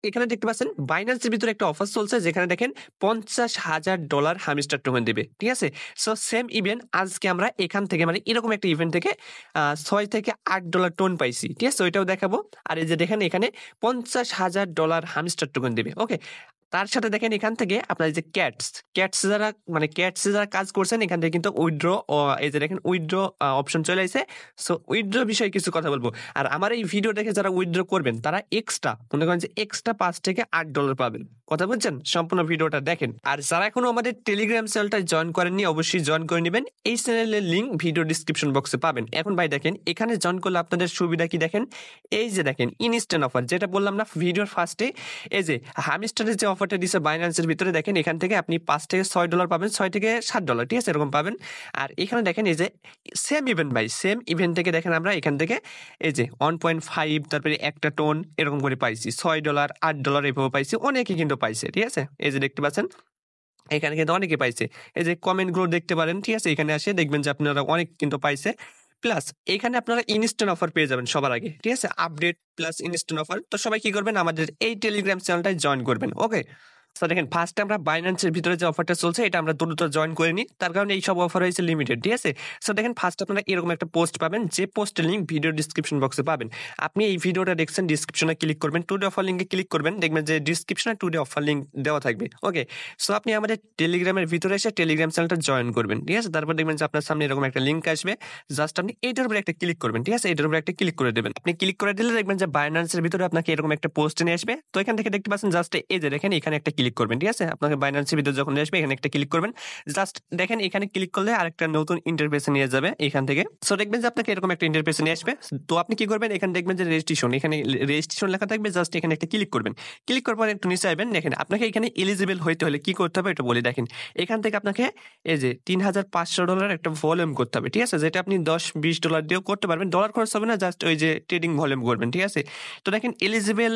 এখানে দেখতে পাচ্ছেন বাইন্যান্সের ভিতরে একটা অফার চলছে যেখানে দেখেন $50,000 হামিস্টার টোকেন দিবে। ঠিক আছে? সো সেম ইভেন্ট আজকে আমরা এখান থেকে মানে এরকম একটা ইভেন্ট থেকে $6 থেকে $8 টোন পাইছি। ঠিক আছে? ওইটাও দেখাবো। আর এই যে দেখেন এখানে $50,000 হামিস্টার টোকেন দিবে। ওকে? তার সাথে দেখেন এখান থেকে আপনার যে ক্যাটস যারা কাজ করছেন এখান থেকে কিন্তু উইথড্র এই যে দেখেন উইথড্র অপশন চলে আইছে। সো উইথড্র বিষয়ে কিছু কথা বলবো। আর আমার এই ভিডিও দেখে যারা উইথড্র করবেন তারা এক্সট্রা মনে করেন যে এক্সট্রা $5 থেকে $8 পাবেন। কথা বলছেন? সম্পূর্ণ ভিডিওটা দেখেন। আর যারা এখনো আমাদের টেলিগ্রাম চ্যানেলটা জয়েন করেননি অবশ্যই জয়েন করে নেবেন। এই চ্যানেলের লিংক ভিডিও ডিসক্রিপশন বক্সে পাবেন। এখন ভাই দেখেন এখানে জয়েন করলে আপনাদের সুবিধা কি দেখেন? এই যে দেখেন ইনস্ট্যান্ট অফার যেটা বললাম না ভিডিওর ফার্স্টে, এই যে হামিস্টারের যে অফারটা দিছে বাইন্যান্সের ভিতরে দেখেন এখান থেকে আপনি $5 থেকে $6 পাবেন, $6 থেকে $7, ঠিক আছে? এরকম পাবেন। আর এখানে দেখেন এই যে সেম ইভেন্ট ভাই, সেম ইভেন্ট থেকে দেখেন আমরা এখান থেকে এই যে 1.5 তারপরে একটা টোন এরকম করে পাইছি, $6 $8 এভাবে পাইছি, অনেকে কিন্তু পাইছে। ঠিক আছে? এই যে দেখতে পাচ্ছেন এখানে কিন্তু অনেকে পাইছে। এই যে কমেন্ট গুলো দেখতে পারেন। ঠিক আছে? এখানে আসে দেখবেন যে আপনারা অনেক কিন্তু পাইছে। প্লাস এখানে আপনারা ইনস্ট্যান্ট অফার পেয়ে যাবেন সবার আগে। ঠিক আছে? Update plus instant offer. তো সবাই কি করবেন? আমাদের এই টেলিগ্রাম চ্যানেলটায় জয়েন করবেন। ওকে? সো দেখেন ফার্স্টে আমরা বাইন্যান্সের ভিতরে যে অফারটা চলছে এটা আমরা দ্রুত জয়েন করে নিই। তার কারণে এই সব অফার হয়েছে লিমিটেড। ঠিক আছে? সো দেখেন ফার্স্ট আপনারা এরকম একটা পোস্ট পাবেন, যে পোস্টের লিংক ভিডিও ডিসক্রিপশন বক্সে পাবেন। আপনি এই ভিডিওটা দেখছেন, ডিসক্রিপশনে ক্লিক করবেন, টুডে অফার লিংকে ক্লিক করবেন, দেখবেন যে ডিসক্রিপশনে টুডে অফার লিংক দেওয়া থাকবে। ওকে? সো আপনি আমাদের টেলিগ্রামের ভিতরে এসে টেলিগ্রাম চ্যানেলটা জয়েন করবেন। ঠিক আছে? তারপর দেখবেন যে আপনার সামনে এরকম একটা লিংক আসবে। জাস্ট আপনি এইটার উপরে একটা ক্লিক করবেন। ঠিক আছে? এটার উপরে একটা ক্লিক করে দেবেন। আপনি ক্লিক করে দিলে দেখবেন যে বাইন্যান্সের ভিতরে আপনাকে এরকম একটা পোস্ট নিয়ে আসবে। তো এখান থেকে দেখতে পাচ্ছেন জাস্ট এই যে দেখেন এখানে একটা ক্লিক করবেন। ঠিক আছে? আপনাকে বাইন্যান্সের ভিতরে যখন নিয়ে আসবে এখানে একটা ক্লিক করবেন। জাস্ট দেখেন এখানে ক্লিক করলে আরেকটা নতুন ইন্টারফেসে নিয়ে যাবে এখান থেকে। সো দেখবেন যে আপনাকে এরকম একটা ইন্টারফেসে নিয়ে আসবে। তো আপনি কি করবেন? এখানে দেখবেন যে রেজিস্ট্রেশন, এখানে রেজিস্ট্রেশন লেখা থাকবে, জাস্ট এখানে একটা ক্লিক করবেন। ক্লিক করার পর একটু নিচে আসবেন। দেখেন আপনাকে এখানে এলিজিবল হইতে হলে কি করতে হবে এটা বলি। দেখেন এখান থেকে আপনাকে এই যে $3,500 একটা ভলিউম করতে হবে। ঠিক আছে? যেটা আপনি $10-20 দিয়েও করতে পারবেন। ডলার খরচ হবে না, জাস্ট ওই যে ট্রেডিং ভলিউম করবেন। ঠিক আছে? তো দেখেন এলিজিবল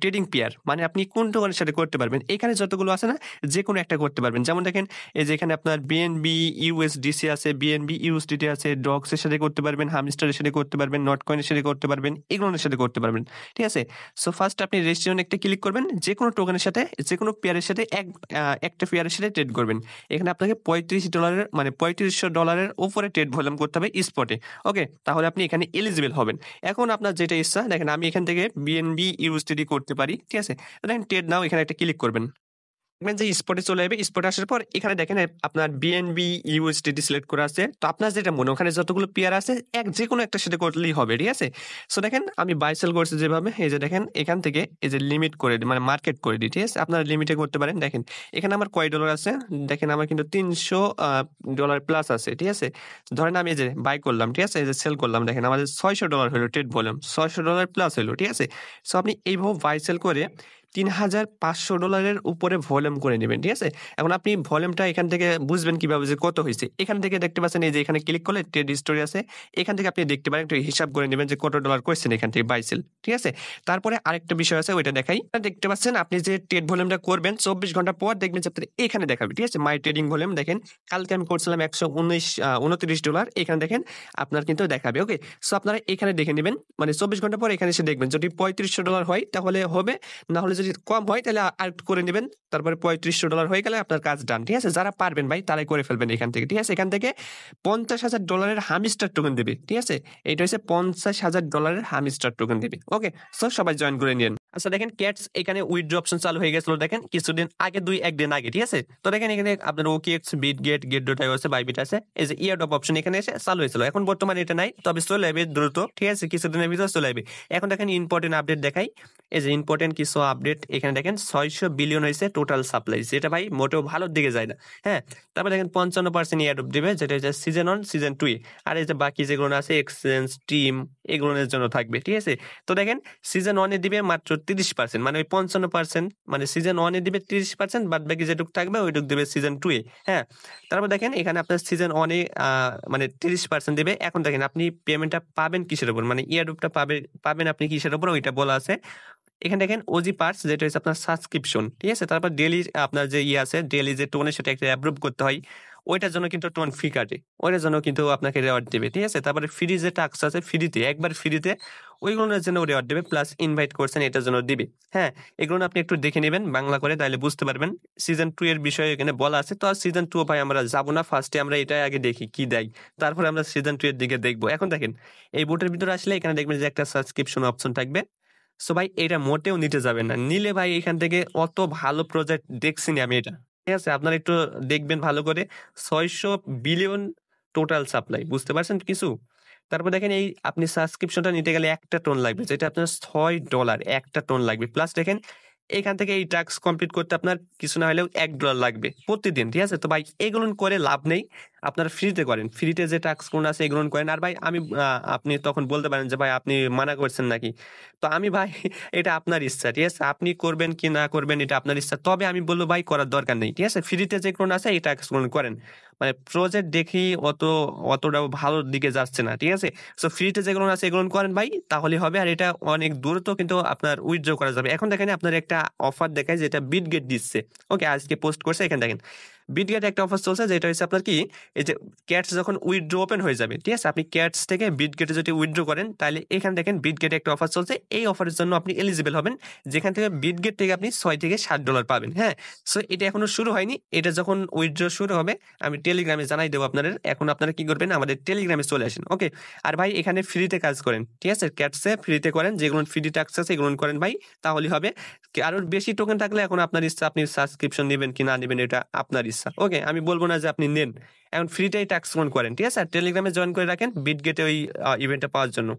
ট্রেডিং পেয়ার মানে আপনি কোন টোকেনের সাথে করতে পারবেন। এখানে যতগুলো আছে না যে কোনো একটা করতে পারবেন। যেমন দেখেন এই যে এখানে আপনার বিএনবি ইউএসডিসি আছে, বিএনবি ইউএসডিটি আছে, ডক্স এর সাথে করতে পারবেন, হামস্টারের সাথে করতে পারবেন, নটকয়েনের সাথে করতে পারবেন, এগুলোর সাথে করতে পারবেন। ঠিক আছে? সো ফার্স্ট আপনি রেজিস্ট্রেশন একটা ক্লিক করবেন, যে কোনো টোকেনের সাথে যে কোনো পেয়ারের সাথে একটা পেয়ারের সাথে ট্রেড করবেন। এখানে আপনাকে $35 মানে $3500 উপরে ট্রেড ভলিউম করতে হবে স্পটে। ওকে? তাহলে আপনি এখানে এলিজিবল হবেন। এখন আপনার যেটা ইচ্ছা দেখেন আমি এখান থেকে বিএনবি ইউএসডিটি করতে পারি। ঠিক আছে? তো দেখেন ট্রেড নাও এখানে একটা ক্লিক করবেন। দেখবেন যে স্পটে চলে যাবে। স্পটে আসার পর এখানে দেখেন আপনার বিএনবি ইউএসডিটি সিলেক্ট করা আছে। তো আপনার যেটা মনে ওখানে যতগুলো পেয়ার আছে যেকোনো একটা সাথে করলেই হবে। ঠিক আছে? সো দেখেন আমি বাই সেল করছি যেভাবে, এই যে দেখেন এখান থেকে এই যে লিমিট করে দিই মানে মার্কেট করে দিই। ঠিক আছে? আপনারা লিমিটে করতে পারেন। দেখেন এখানে আমার কয় ডলার আছে? দেখেন আমার কিন্তু $300 প্লাস আছে। ঠিক আছে? ধরেন আমি এই যে বাই করলাম। ঠিক আছে? এই যে সেল করলাম। দেখেন আমাদের $600 হলো ট্রেড ভলিউম। $600 প্লাস হলো। ঠিক আছে? সো আপনি এইভাবে বাই সেল করে $3,500 উপরে ভলিউম করে নেবেন। ঠিক আছে? এখন আপনি ভলিউমটা এখান থেকে বুঝবেন কিভাবে যে কত হইছে। এখান থেকে দেখতে পাচ্ছেন এই যে এখানে ক্লিক করলে ট্রেড হিস্টোরি আছে। এখান থেকে আপনি দেখতে পারেন, একটু হিসাব করে নেবেন যে কত ডলার করছেন এখান থেকে বাই সেল। ঠিক আছে? তারপরে আরেকটা বিষয় আছে ওইটা দেখাই। দেখতে পাচ্ছেন আপনি যে ট্রেড ভলিউমটা করবেন 24 ঘন্টা পর দেখবেন যে আপনার এখানে দেখাবে। ঠিক আছে? মাই ট্রেডিং ভলিউম দেখেন কালকে আমি করছিলাম $129। এখানে দেখেন আপনার কিন্তু দেখাবে। ওকে? সো আপনারা এখানে দেখে নেবেন। মানে 24 ঘন্টা পর এখানে এসে দেখবেন যদি $3500 হয় তাহলে হবে, না হলে যদি কম হয় তাহলে আরেকটু করে নেবেন। তারপরে $3500 হয়ে গেলে আপনার কাজ ডান। ঠিক আছে? যারা পারবেন ভাই তারাই করে ফেলবেন এখান থেকে। ঠিক আছে? এখান থেকে $50,000 হামিস্টার টোকেন দেবে। ঠিক আছে? এইটা হচ্ছে $50,000 হামিস্টার টোকেন দেবে। ওকে? সো সবাই জয়েন করে নিন। আচ্ছা দেখেন ক্যাটস এখানে উইথড্র অপশন চালু হয়ে গেছিল দেখেন কিছুদিন আগে, 1 দিন আগে। ঠিক আছে? তো দেখেন এখানে আপনার ওকেএক্স, বিটগেট, গেট.io আছে, বাইবিট আছে। এই যে ইয়ারড্রপ অপশন এখানে এসে চালু হয়েছিল। এখন বর্তমানে এটা নাই, তবে চলে যাবে দ্রুত। ঠিক আছে? কিছুদিনের ভিতরে চলে যাবে। এখন দেখেন ইম্পর্টেন্ট আপডেট দেখাই। এই যে ইম্পর্টেন্ট কিছু আপডেট এখানে দেখেন 600 বিলিয়ন হয়েছে টোটাল সাপ্লাই, যেটা ভাই মোটেও ভালোর দিকে যায় না। হ্যাঁ? তারপর দেখেন 55% ইয়ারড্রপ দিবে, যেটা হচ্ছে সিজন 1 সিজন 2 আর এই যে বাকি যেগুলো আছে এক্সচেঞ্জ টিম এগুলোর জন্য থাকবে। ঠিক আছে? তো দেখেন সিজন 1 এ দিবে মাত্র 30%, মানে ওই 55% মানে সিজন 1 এ দিবে 30%, বাদ বাকি যেটুকু থাকবে ওইটুকু দিবে সিজন 2 এ। হ্যাঁ? তারপর দেখেন এখানে আপনার সিজন 1 এ মানে 30% দিবে। এখন দেখেন আপনি পেমেন্টটা পাবেন কিসের উপর, মানে ইয়ারড্রপটা পাবেন আপনি কিসের উপর ওইটা বলা আছে। এখানে দেখেন ওজি পার্টস যেটা হচ্ছে আপনার সাবস্ক্রিপশন। ঠিক আছে? তারপর ডেইলি আপনার যে আছে ডেইলি যে টোনের সাথে একটা অ্যাপ্রুভ করতে হয় ওইটার জন্য কিন্তু টোন ফি কাটে। ওইটার জন্য কিন্তু আপনাকে রেওয়ার্ড দিবে। ঠিক আছে? তারপরে ফ্রি যে টাস্ক আছে ফ্রিতে, একবার ফ্রিতে ওইগুলোর জন্য রেওয়ার্ড দিবে প্লাস ইনভাইট করছেন এটার জন্য দিবে। হ্যাঁ? এগুলো আপনি একটু দেখে নিবেন বাংলা করে তাইলে বুঝতে পারবেন। সিজন 2 এর বিষয়ে এখানে বলা আছে। তো সিজন 2 ভাই আমরা যাব না। ফার্স্টে আমরা এটাই আগে দেখি কি দেয়। তারপরে আমরা সিজন 2 এর দিকে দেখব। এখন দেখেন এই বোটের ভিতরে আসলে এখানে দেখবেন যে একটা সাবস্ক্রিপশন অপশন থাকবে। সো ভাই এটা মোটেও নিতে যাবেন না। নিলে ভাই এখান থেকে অত ভালো প্রজেক্ট দেখছি না আমি এটা। ঠিক আছে? আপনারা একটু দেখবেন ভালো করে। ৬০০ বিলিয়ন টোটাল সাপ্লাই। বুঝতে পারছেন কিছু? তারপর দেখেন এই আপনি সাবস্ক্রিপশনটা নিতে গেলে একটা টোন লাগবে। যেটা আপনার $৬ একটা টোন লাগবে। প্লাস দেখেন এখান থেকে এই টাস্ক কমপ্লিট করতে আপনার কিছু না হলেও $১ লাগবে প্রতিদিন। ঠিক আছে? তো ভাই এগুলো করে লাভ নেই। আপনারা ফ্রিতে করেন। ফ্রিতে যে টাস্ক গুলো আছে এগুলো করেন। আর ভাই আমি আপনি তখন বলতে পারেন যে ভাই আপনি মানা করছেন নাকি? তো আমি ভাই এটা আপনার ইচ্ছা। ঠিক আছে? আপনি করবেন কি না করবেন এটা আপনার ইচ্ছা। তবে আমি বলব ভাই করার দরকার নেই। ঠিক আছে? ফ্রিতে যেগুলো আছে এই টাস্ক গুলো করেন। মানে প্রজেক্ট দেখি অতটাও ভালোর দিকে যাচ্ছে না। ঠিক আছে? সো ফ্রিতে যেগুলো আছে এগুলো করেন ভাই তাহলে হবে। আর এটা অনেক দ্রুত কিন্তু আপনার উইথড্র করা যাবে। এখন দেখেন আপনার একটা অফার দেখায় যেটা বিটগেট দিচ্ছে। ওকে আজকে পোস্ট করছে এখানে দেখেন। বিটগেট একটা অফার চলছে যেটা হচ্ছে আপনার কি এই যে ক্যাটস যখন উইথড্র ওপেন হয়ে যাবে। ঠিক আছে? আপনি ক্যাটস থেকে বিটগেটে যদি উইথড্র করেন তাহলে এখানে দেখেন বিটগেটে একটা অফার চলছে। এই অফারের জন্য আপনি এলিজিবল হবেন। যেখান থেকে বিটগেট থেকে আপনি $৬ থেকে $৭ পাবেন। হ্যাঁ? সো এটা এখনো শুরু হয়নি। এটা যখন উইথড্র শুরু হবে আমি টেলিগ্রামে জানাই দেবো আপনাদের। এখন আপনারা কি করবেন আমাদের টেলিগ্রামে চলে আসেন। ওকে? আর ভাই এখানে ফ্রিতে কাজ করেন। ঠিক আছে? ক্যাটসে ফ্রিতে করেন। যেগুলো ফ্রি টাস্ক আছে এগুলো করেন ভাই। তাহলেই হবে। আরো বেশি টোকেন থাকলে এখন আপনার ইচ্ছা আপনি সাবস্ক্রিপশন নিবেন কি না নিবেন এটা আপনার ইচ্ছা। ওকে? আমি বলব না যে আপনি নেন। এখন ফ্রিতেই টাস্ক করেন। ঠিক আছে? আর টেলিগ্রামে জয়েন করে রাখেন বিটগেটে ওই ইভেন্টটা পাওয়ার জন্য।